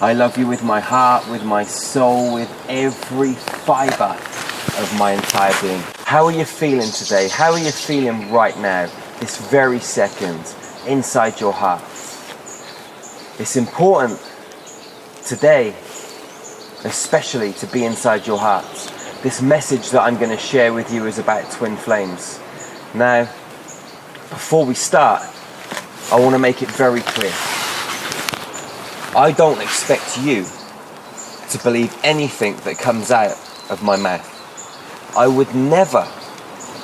I love you with my heart, with my soul, with every fibre of my entire being. How are you feeling today? How are you feeling right now, this very second, inside your heart? It's important today, especially, to be inside your heart. This message that I'm going to share with you is about twin flames. Now, before we start, I want to make it very clear. I don't expect you to believe anything that comes out of my mouth. I would never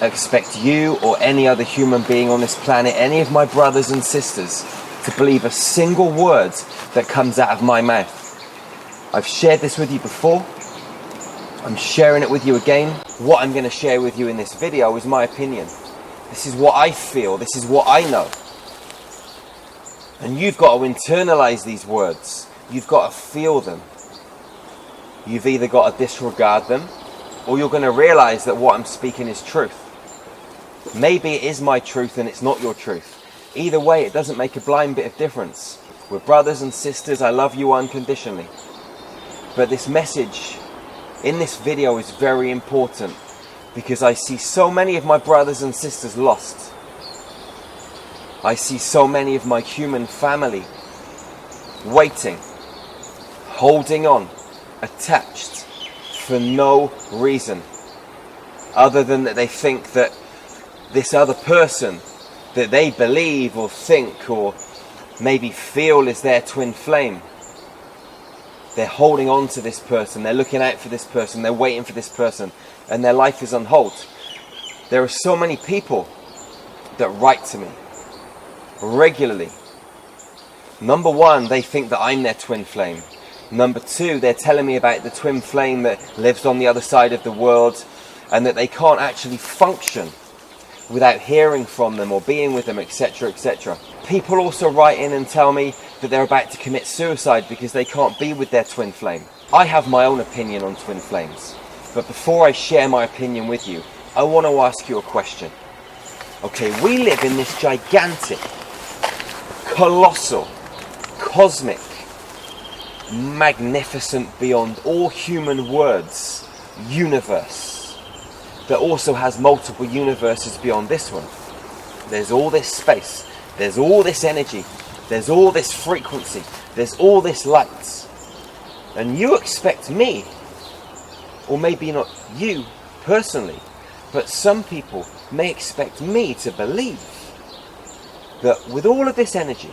expect you or any other human being on this planet, any of my brothers and sisters, to believe a single word that comes out of my mouth. I've shared this with you before. I'm sharing it with you again. What I'm going to share with you in this video is my opinion. This is what I feel. This is what I know. And you've got to internalize these words. You've got to feel them. You've either got to disregard them, or you're going to realize that what I'm speaking is truth. Maybe it is my truth and it's not your truth. Either way, it doesn't make a blind bit of difference. We're brothers and sisters. I love you unconditionally. But this message in this video is very important because I see so many of my brothers and sisters lost. I see so many of my human family waiting, holding on, attached for no reason other than that they think that this other person that they believe or think or maybe feel is their twin flame. They're holding on to this person, they're looking out for this person, they're waiting for this person, and their life is on hold. There are so many people that write to me regularly. Number one, they think that I'm their twin flame. Number two, they're telling me about the twin flame that lives on the other side of the world and that they can't actually function without hearing from them or being with them, etc., etc. People also write in and tell me that they're about to commit suicide because they can't be with their twin flame. I have my own opinion on twin flames, but before I share my opinion with you, I want to ask you a question. Okay, we live in this gigantic, colossal, cosmic, magnificent, beyond all human words, universe that also has multiple universes beyond this one. There's all this space, there's all this energy, there's all this frequency, there's all this light. And you expect me, or maybe not you personally, but some people may expect me to believe that with all of this energy,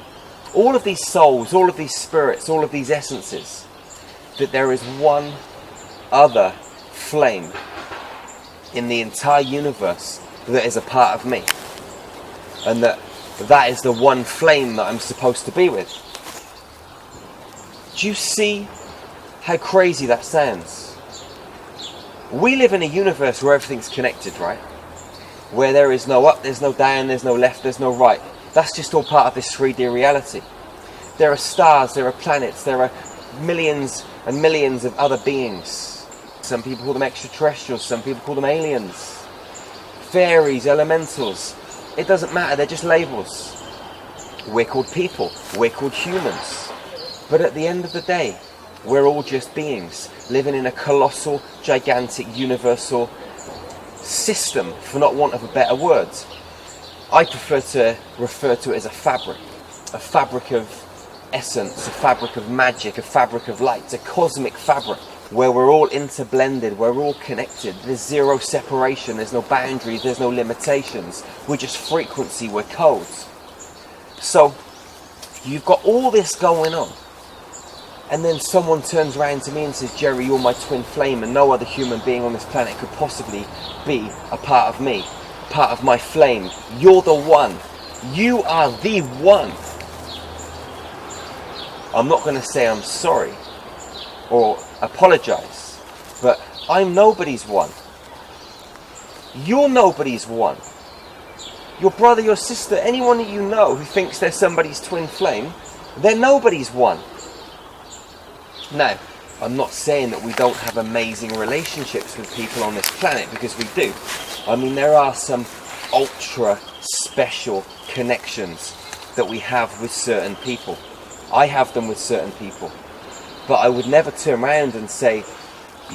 all of these souls, all of these spirits, all of these essences, that there is one other flame in the entire universe that is a part of me. And that is the one flame that I'm supposed to be with. Do you see how crazy that sounds? We live in a universe where everything's connected, right? Where there is no up, there's no down, there's no left, there's no right. That's just all part of this 3D reality. There are stars, there are planets, there are millions and millions of other beings. Some people call them extraterrestrials, some people call them aliens, fairies, elementals. It doesn't matter, they're just labels. We're called people, we're called humans. But at the end of the day, we're all just beings living in a colossal, gigantic, universal system, for not want of a better word. I prefer to refer to it as a fabric of essence, a fabric of magic, a fabric of light, a cosmic fabric where we're all interblended, we're all connected. There's zero separation, there's no boundaries, there's no limitations. We're just frequency, we're codes. So you've got all this going on, and then someone turns around to me and says, Jerry, you're my twin flame, and no other human being on this planet could possibly be a part of me, part of my flame. You're the one. You are the one. I'm not going to say I'm sorry or apologize, but I'm nobody's one. You're nobody's one. Your brother, your sister, anyone that you know who thinks they're somebody's twin flame, they're nobody's one. Now, I'm not saying that we don't have amazing relationships with people on this planet, because we do. I mean, there are some ultra special connections that we have with certain people. I have them with certain people. But I would never turn around and say,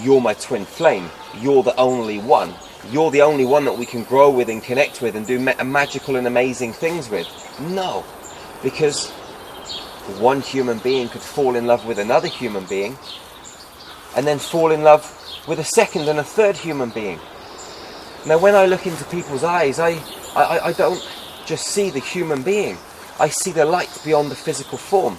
you're my twin flame, you're the only one. You're the only one that we can grow with and connect with and do magical and amazing things with. No, because one human being could fall in love with another human being and then fall in love with a second and a third human being. Now, when I look into people's eyes, I don't just see the human being. I see the light beyond the physical form.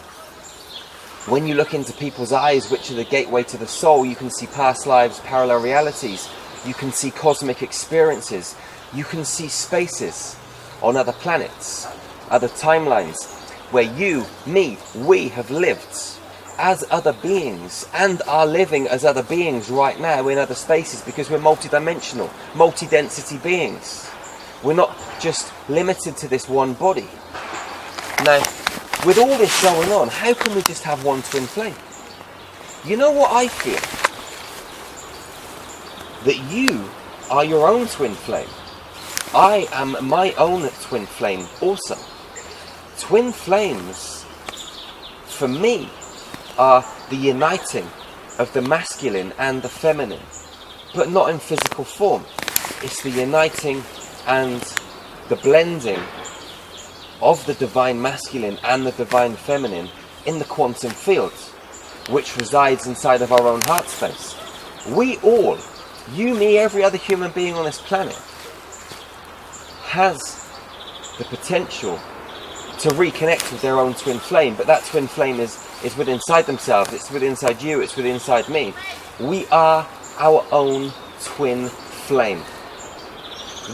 When you look into people's eyes, which are the gateway to the soul, you can see past lives, parallel realities. You can see cosmic experiences. You can see spaces on other planets, other timelines, where you, me, we have lived as other beings and are living as other beings right now in other spaces, because we're multidimensional, multi-density beings. We're not just limited to this one body. Now, with all this going on, how can we just have one twin flame? You know what I feel? That you are your own twin flame. I am my own twin flame also. Twin flames, for me, are the uniting of the masculine and the feminine, but not in physical form. It's the uniting and the blending of the divine masculine and the divine feminine in the quantum field, which resides inside of our own heart space. We all, you, me, every other human being on this planet, has the potential to reconnect with their own twin flame, but that twin flame is within inside themselves, it's within inside you, it's within inside me. We are our own twin flame.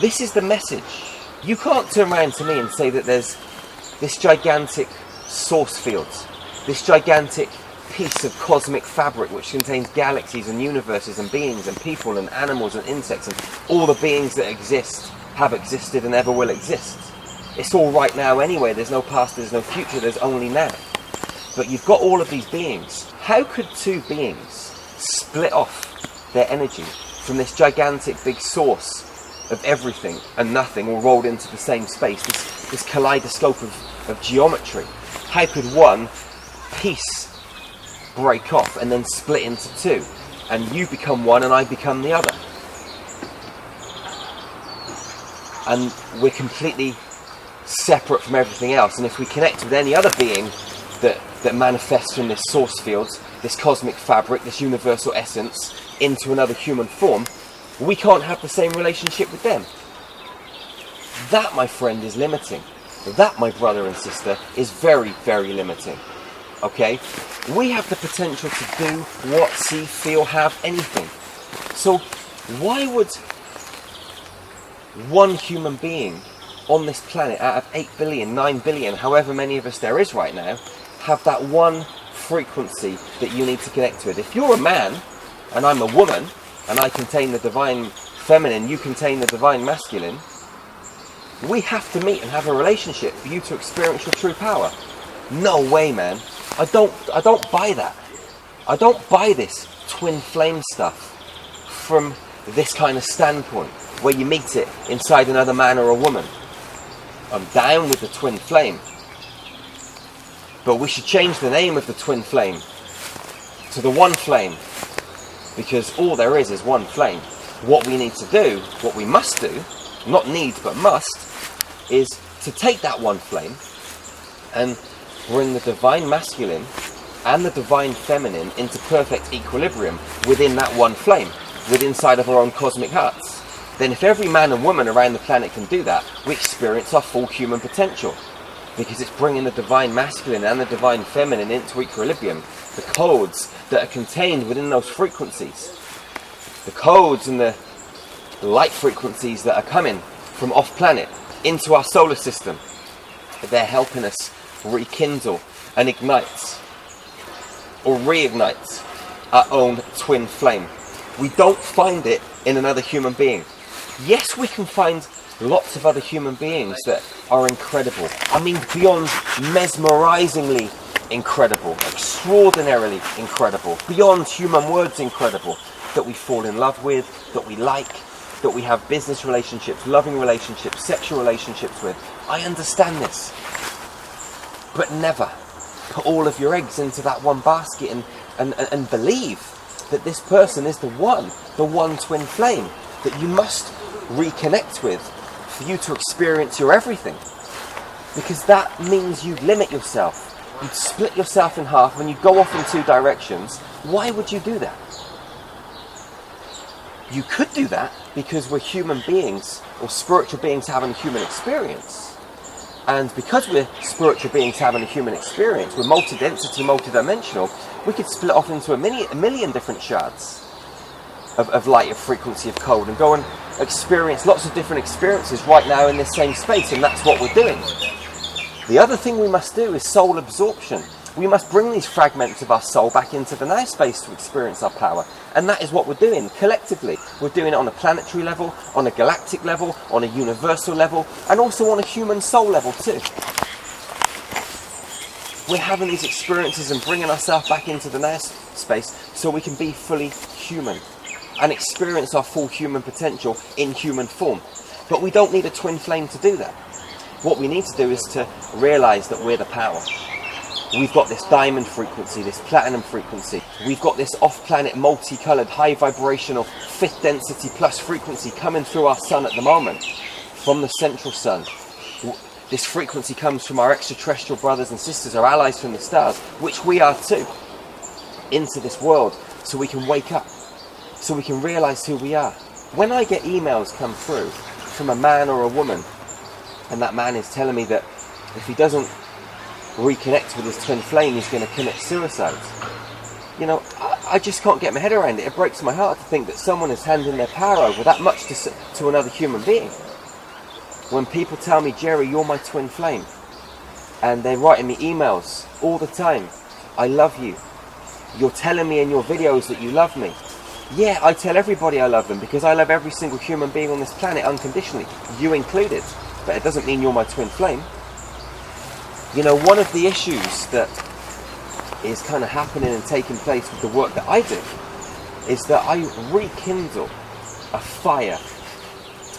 This is the message. You can't turn around to me and say that there's this gigantic source field, this gigantic piece of cosmic fabric which contains galaxies and universes and beings and people and animals and insects and all the beings that exist, have existed and ever will exist. It's all right now anyway. There's no past, there's no future, there's only now. But you've got all of these beings. How could two beings split off their energy from this gigantic big source of everything and nothing, all rolled into the same space, this kaleidoscope of geometry? How could one piece break off and then split into two, and you become one and I become the other? And we're completely separate from everything else. And if we connect with any other being that manifests from this source field, this cosmic fabric, this universal essence, into another human form, we can't have the same relationship with them. That, my friend, is limiting. That, my brother and sister, is very, very limiting. Okay? We have the potential to do, what, see, feel, have, anything. So why would one human being on this planet out of 8 billion, 9 billion, however many of us there is right now, have that one frequency that you need to connect with? If you're a man and I'm a woman and I contain the divine feminine, you contain the divine masculine, we have to meet and have a relationship for you to experience your true power. No way, man. I don't buy that. I don't buy this twin flame stuff from this kind of standpoint where you meet it inside another man or a woman. I'm down with the twin flame, but we should change the name of the twin flame to the one flame, because all there is one flame. What we need to do, what we must do, not need but must, is to take that one flame and bring the divine masculine and the divine feminine into perfect equilibrium within that one flame, within inside of our own cosmic hearts. Then if every man and woman around the planet can do that, we experience our full human potential, because it's bringing the divine masculine and the divine feminine into equilibrium. The codes that are contained within those frequencies, the codes and the light frequencies that are coming from off planet into our solar system, they're helping us rekindle and ignite or reignite our own twin flame. We don't find it in another human being. Yes, we can find lots of other human beings that are incredible. I mean, beyond mesmerizingly incredible, extraordinarily incredible, beyond human words incredible, that we fall in love with, that we like, that we have business relationships, loving relationships, sexual relationships with. I understand this. But never put all of your eggs into that one basket and believe that this person is the one twin flame that you must reconnect with for you to experience your everything. Because that means you limit yourself. You'd split yourself in half when you go off in two directions. Why would you do that? You could do that because we're human beings, or spiritual beings having a human experience. And because we're spiritual beings having a human experience, we're multi-density, multi-dimensional, we could split off into a million different shards of light, of frequency, of cold, and go and experience lots of different experiences right now in this same space, and that's what we're doing. The other thing we must do is soul absorption. We must bring these fragments of our soul back into the now space to experience our power. And that is what we're doing collectively. We're doing it on a planetary level, on a galactic level, on a universal level, and also on a human soul level too. We're having these experiences and bringing ourselves back into the now space so we can be fully human and experience our full human potential in human form. But we don't need a twin flame to do that. What we need to do is to realise that we're the power. We've got this diamond frequency, this platinum frequency. We've got this off-planet, multicoloured, high vibrational, fifth density plus frequency coming through our sun at the moment, from the central sun. This frequency comes from our extraterrestrial brothers and sisters, our allies from the stars, which we are too, into this world, so we can wake up, so we can realise who we are. When I get emails come through from a man or a woman, and that man is telling me that if he doesn't reconnect with his twin flame, he's going to commit suicide. You know, I just can't get my head around it. It breaks my heart to think that someone is handing their power over that much to another human being. When people tell me, Jerry, you're my twin flame, and they're writing me emails all the time, I love you. You're telling me in your videos that you love me. Yeah, I tell everybody I love them because I love every single human being on this planet unconditionally, you included. But it doesn't mean you're my twin flame. You know, one of the issues that is kind of happening and taking place with the work that I do is that I rekindle a fire,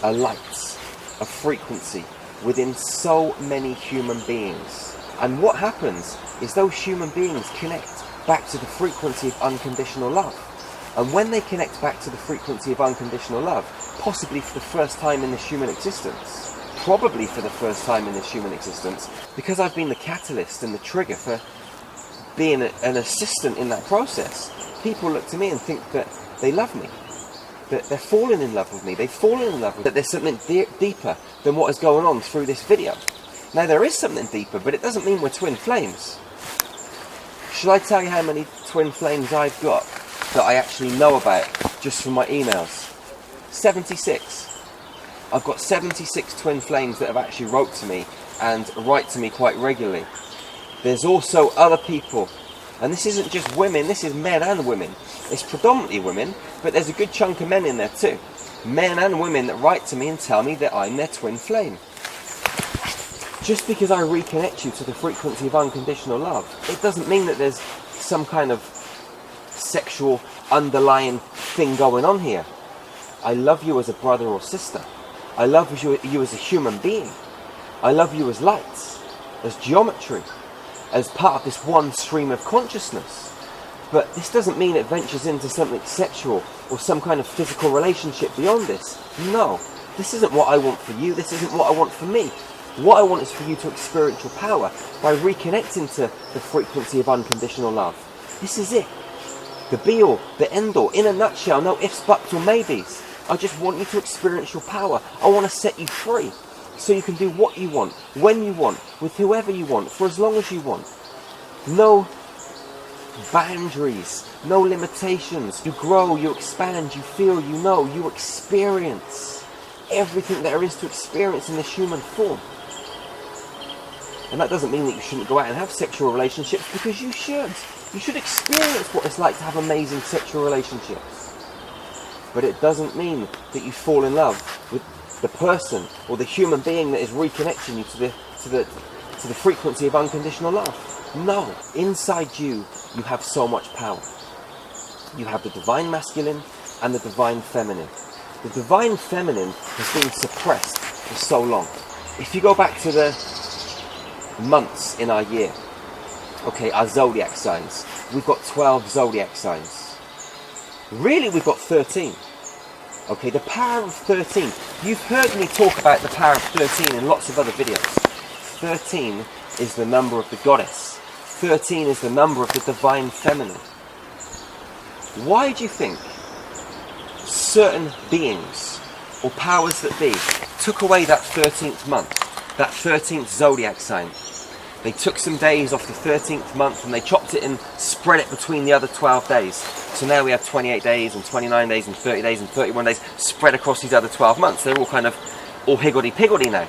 a light, a frequency within so many human beings. And what happens is those human beings connect back to the frequency of unconditional love. And when they connect back to the frequency of unconditional love, possibly for the first time in this human existence, probably for the first time in this human existence, because I've been the catalyst and the trigger for being an assistant in that process, people look to me and think that they love me, that they're falling in love with me, they've fallen in love with me, that there's something deeper than what is going on through this video. Now there is something deeper, but it doesn't mean we're twin flames. Shall I tell you how many twin flames I've got that I actually know about just from my emails? 76. I've got 76 twin flames that have actually wrote to me and write to me quite regularly. There's also other people, and this isn't just women, this is men and women. It's predominantly women, but there's a good chunk of men in there too. Men and women that write to me and tell me that I'm their twin flame. Just because I reconnect you to the frequency of unconditional love, it doesn't mean that there's some kind of sexual underlying thing going on here. I love you as a brother or sister. I love you as a human being. I love you as light, as geometry, as part of this one stream of consciousness. But this doesn't mean it ventures into something sexual or some kind of physical relationship beyond this. No, this isn't what I want for you. This isn't what I want for me. What I want is for you to experience your power by reconnecting to the frequency of unconditional love. This is it. The be-all, the end-all, in a nutshell, no ifs, buts or maybes. I just want you to experience your power. I want to set you free so you can do what you want, when you want, with whoever you want, for as long as you want. No boundaries, no limitations. You grow, you expand, you feel, you know, you experience everything there is to experience in this human form. And that doesn't mean that you shouldn't go out and have sexual relationships, because you should. You should experience what it's like to have amazing sexual relationships. But it doesn't mean that you fall in love with the person or the human being that is reconnecting you to the frequency of unconditional love. No. Inside you, you have so much power. You have the divine masculine and the divine feminine. The divine feminine has been suppressed for so long. If you go back to the months in our year, Okay, our zodiac signs. We've got 12 zodiac signs. Really, we've got 13. Okay, the power of 13. You've heard me talk about the power of 13 in lots of other videos. 13 is the number of the goddess. 13 is the number of the divine feminine. Why do you think certain beings or powers that be took away that 13th month, that 13th zodiac sign? They took some days off the 13th month and they chopped it and spread it between the other 12 days. So now we have 28 days and 29 days and 30 days and 31 days spread across these other 12 months. They're all kind of all higgledy-piggledy now.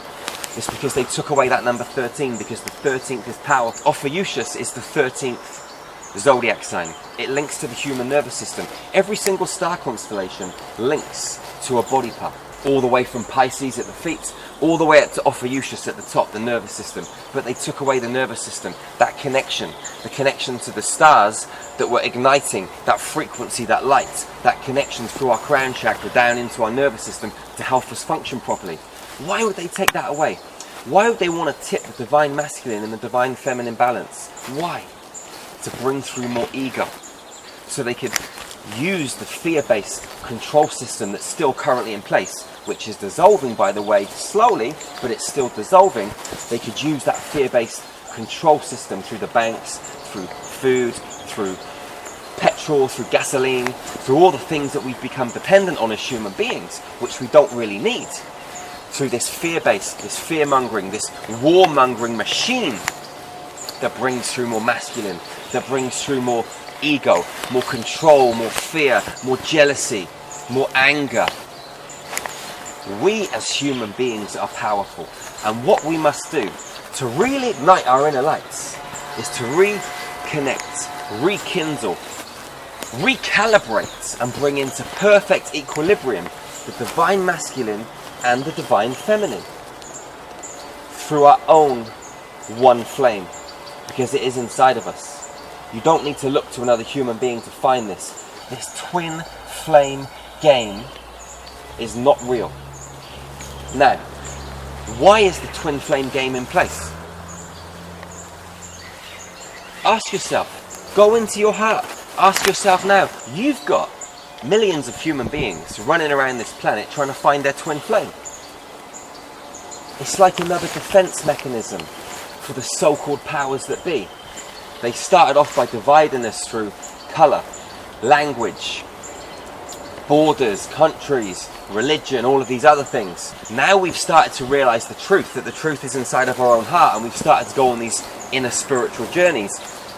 It's because they took away that number 13, because the 13th is power. Ophiuchus is the 13th zodiac sign. It links to the human nervous system. Every single star constellation links to a body part. All the way from Pisces at the feet, all the way up to Ophiuchus at the top, the nervous system. But they took away the nervous system, that connection, the connection to the stars that were igniting that frequency, that light, that connection through our crown chakra down into our nervous system to help us function properly. Why would they take that away? Why would they want to tip the divine masculine and the divine feminine balance? Why? To bring through more ego. So they could use the fear-based control system that's still currently in place, which is dissolving, by the way, slowly, but it's still dissolving. They could use that fear-based control system through the banks, through food, through petrol, through gasoline, through all the things that we've become dependent on as human beings, which we don't really need. Through this fear-based, this fear-mongering, this war-mongering machine that brings through more masculine, that brings through more ego, more control, more fear, more jealousy, more anger. We as human beings are powerful, and what we must do to really ignite our inner lights is to reconnect, rekindle, recalibrate and bring into perfect equilibrium the divine masculine and the divine feminine through our own one flame, because it is inside of us. You don't need to look to another human being to find this. This twin flame game is not real. Now, why is the twin flame game in place? Ask yourself, go into your heart, ask yourself now, you've got millions of human beings running around this planet trying to find their twin flame. It's like another defense mechanism for the so-called powers that be. They started off by dividing us through colour, language, borders, countries, religion, all of these other things. Now we've started to realise the truth, that the truth is inside of our own heart, and we've started to go on these inner spiritual journeys.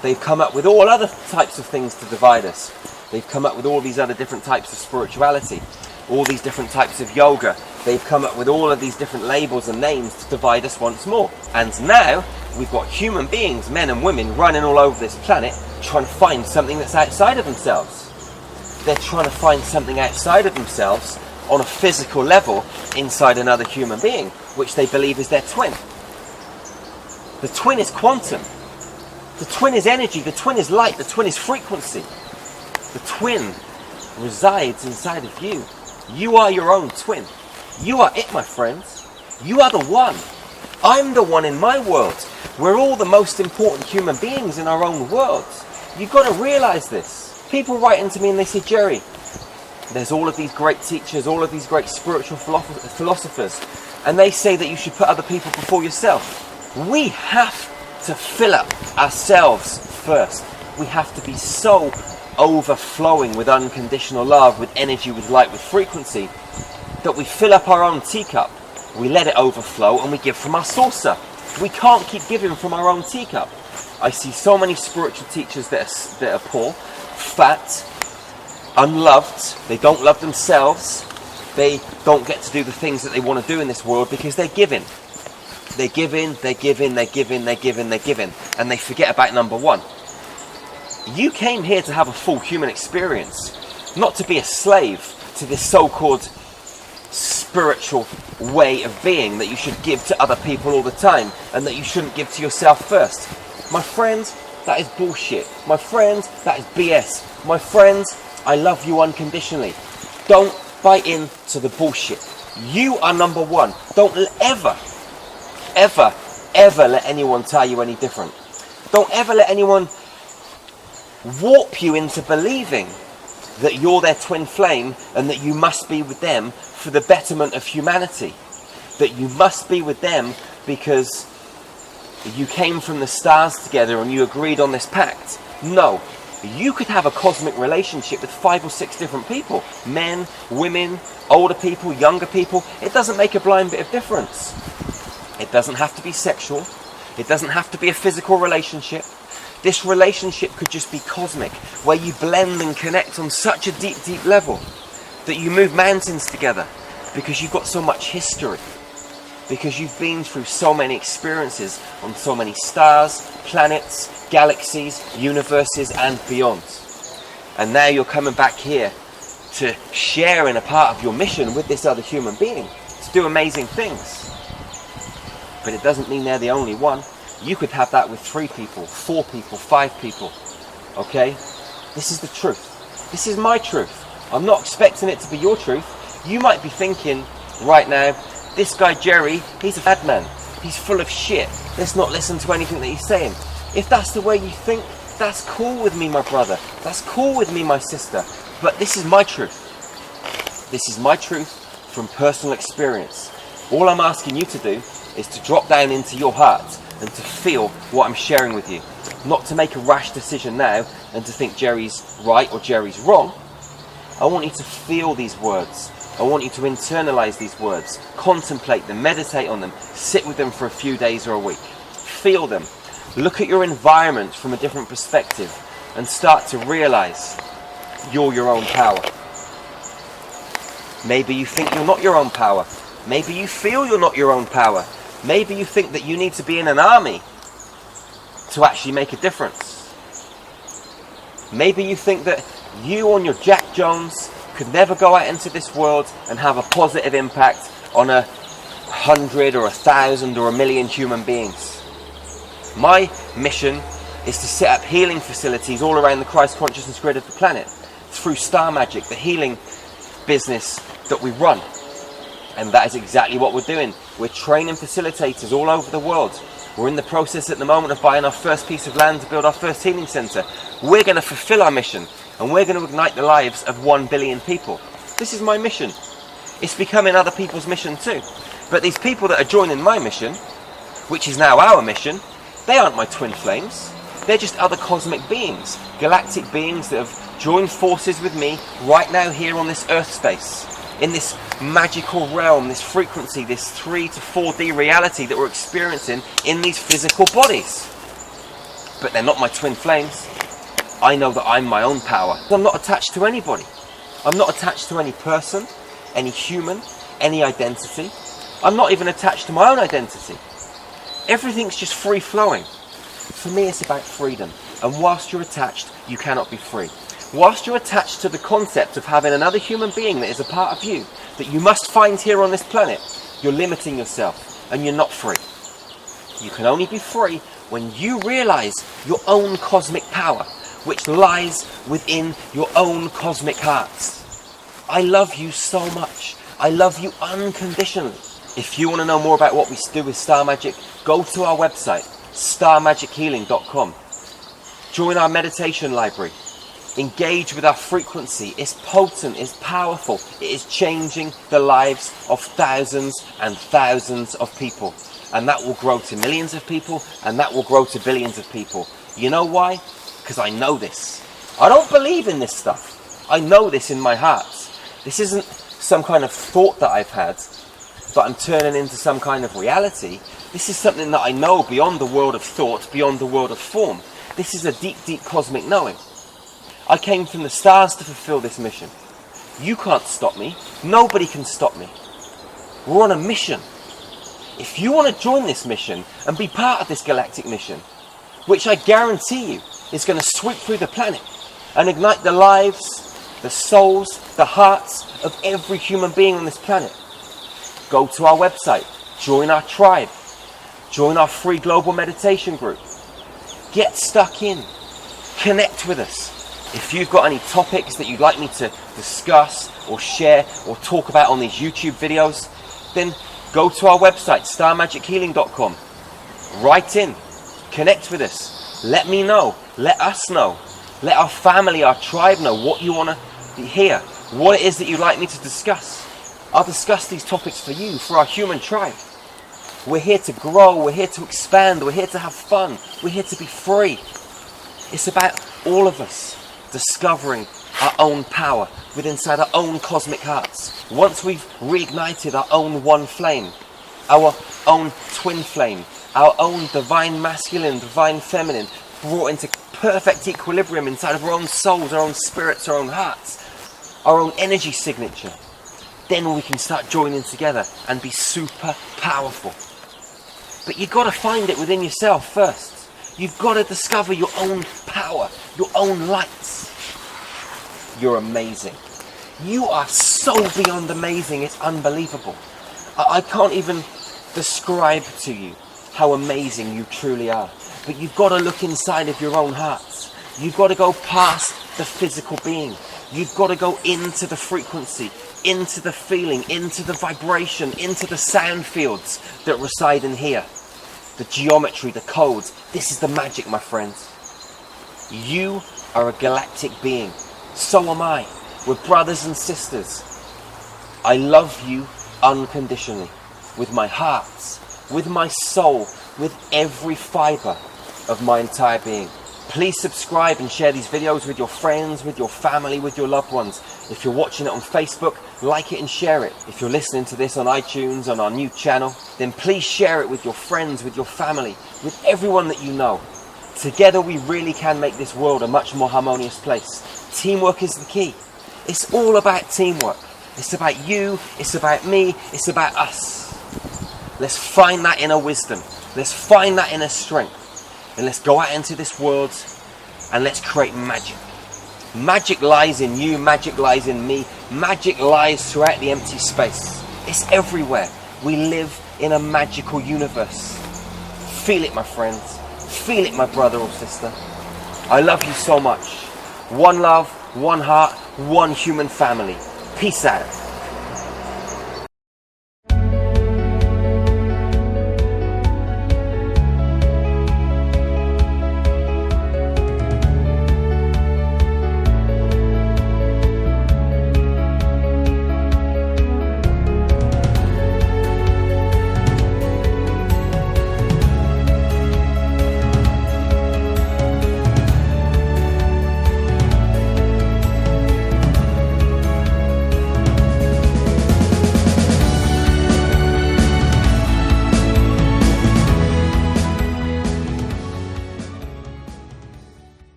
They've come up with all other types of things to divide us. They've come up with all these other different types of spirituality, all these different types of yoga. They've come up with all of these different labels and names to divide us once more. And now we've got human beings, men and women, running all over this planet trying to find something that's outside of themselves. They're trying to find something outside of themselves on a physical level inside another human being, which they believe is their twin. The twin is quantum. The twin is energy. The twin is light. The twin is frequency. The twin resides inside of you. You are your own twin. You are it, my friends. You are the one. I'm the one in my world. We're all the most important human beings in our own worlds. You've got to realise this. People write into me and they say, Jerry, there's all of these great teachers, all of these great spiritual philosophers, and they say that you should put other people before yourself. We have to fill up ourselves first. We have to be so overflowing with unconditional love, with energy, with light, with frequency, that we fill up our own teacup. We let it overflow and we give from our saucer. We can't keep giving from our own teacup. I see so many spiritual teachers that are poor, fat, unloved. They don't love themselves. They don't get to do the things that they want to do in this world because they're giving. They're giving, they're giving, they're giving, they're giving, they're giving. And they forget about number one. You came here to have a full human experience, not to be a slave to this so-called spiritual way of being that you should give to other people all the time and that you shouldn't give to yourself first. My friends, that is bullshit. My friends, that is BS. My friends, I love you unconditionally. Don't buy into the bullshit. You are number one. Don't ever, ever, ever let anyone tell you any different. Don't ever let anyone warp you into believing that you're their twin flame and that you must be with them for the betterment of humanity. That you must be with them because you came from the stars together and you agreed on this pact. No. You could have a cosmic relationship with 5 or 6 different people. Men, women, older people, younger people. It doesn't make a blind bit of difference. It doesn't have to be sexual. It doesn't have to be a physical relationship. This relationship could just be cosmic, where you blend and connect on such a deep, deep level that you move mountains together because you've got so much history, because you've been through so many experiences on so many stars, planets, galaxies, universes and beyond. And now you're coming back here to share in a part of your mission with this other human being, to do amazing things. But it doesn't mean they're the only one. You could have that with 3 people, 4 people, 5 people. Okay? This is the truth. This is my truth. I'm not expecting it to be your truth. You might be thinking right now, this guy Jerry, he's a bad man. He's full of shit. Let's not listen to anything that he's saying. If that's the way you think, that's cool with me, my brother. That's cool with me, my sister. But this is my truth. This is my truth from personal experience. All I'm asking you to do is to drop down into your heart and to feel what I'm sharing with you. Not to make a rash decision now and to think Jerry's right or Jerry's wrong. I want you to feel these words. I want you to internalize these words, contemplate them, meditate on them, sit with them for a few days or a week. Feel them. Look at your environment from a different perspective and start to realize you're your own power. Maybe you think you're not your own power. Maybe you feel you're not your own power. Maybe you think that you need to be in an army to actually make a difference. Maybe you think that you on your Jack Jones could never go out into this world and have a positive impact on 100 or 1,000 or 1,000,000 human beings. My mission is to set up healing facilities all around the Christ consciousness grid of the planet through Star Magic, the healing business that we run. And that is exactly what we're doing. We're training facilitators all over the world. We're in the process at the moment of buying our first piece of land to build our first healing centre. We're going to fulfill our mission and we're going to ignite the lives of 1 billion people. This is my mission. It's becoming other people's mission too. But these people that are joining my mission, which is now our mission, they aren't my twin flames. They're just other cosmic beings, galactic beings that have joined forces with me right now here on this Earth space, in this magical realm, this frequency, this 3 to 4D reality that we're experiencing in these physical bodies. But they're not my twin flames. I know that I'm my own power. I'm not attached to anybody. I'm not attached to any person, any human, any identity. I'm not even attached to my own identity. Everything's just free flowing. For me, it's about freedom. And whilst you're attached, you cannot be free. Whilst you're attached to the concept of having another human being that is a part of you, that you must find here on this planet, you're limiting yourself and you're not free. You can only be free when you realize your own cosmic power, which lies within your own cosmic hearts. I love you so much. I love you unconditionally. If you want to know more about what we do with Star Magic, go to our website, starmagichealing.com. Join our meditation library. Engage with our frequency. It's potent, it's powerful. It is changing the lives of thousands and thousands of people. And that will grow to millions of people, and that will grow to billions of people. You know why? Because I know this. I don't believe in this stuff. I know this in my heart. This isn't some kind of thought that I've had that I'm turning into some kind of reality. This is something that I know beyond the world of thought, beyond the world of form. This is a deep, deep cosmic knowing. I came from the stars to fulfill this mission. You can't stop me. Nobody can stop me. We're on a mission. If you want to join this mission and be part of this galactic mission, which I guarantee you is going to sweep through the planet and ignite the lives, the souls, the hearts of every human being on this planet, go to our website, join our tribe, join our free global meditation group. Get stuck in. Connect with us. If you've got any topics that you'd like me to discuss or share or talk about on these YouTube videos, then go to our website, starmagichealing.com. Write in. Connect with us. Let me know. Let us know. Let our family, our tribe know what you want to hear. What it is that you'd like me to discuss. I'll discuss these topics for you, for our human tribe. We're here to grow. We're here to expand. We're here to have fun. We're here to be free. It's about all of us discovering our own power within inside our own cosmic hearts. Once we've reignited our own one flame, our own twin flame, our own divine masculine, divine feminine, brought into perfect equilibrium inside of our own souls, our own spirits, our own hearts, our own energy signature, then we can start joining together and be super powerful. But you've got to find it within yourself first. You've got to discover your own power, your own lights. You're amazing. You are so beyond amazing, it's unbelievable. I can't even describe to you how amazing you truly are. But you've got to look inside of your own hearts. You've got to go past the physical being. You've got to go into the frequency, into the feeling, into the vibration, into the sound fields that reside in here. The geometry, the codes. This is the magic, my friends. You are a galactic being. So am I. We're brothers and sisters. I love you unconditionally. With my heart, with my soul, with every fiber of my entire being. Please subscribe and share these videos with your friends, with your family, with your loved ones. If you're watching it on Facebook, like it and share it. If you're listening to this on iTunes, on our new channel, then please share it with your friends, with your family, with everyone that you know. Together we really can make this world a much more harmonious place. Teamwork is the key. It's all about teamwork. It's about you, it's about me, it's about us. Let's find that inner wisdom. Let's find that inner strength. And let's go out into this world and let's create magic. Magic lies in you, magic lies in me, magic lies throughout the empty space. It's everywhere. We live in a magical universe. Feel it, my friends. Feel it, my brother or sister. I love you so much. One love, one heart, one human family. Peace out.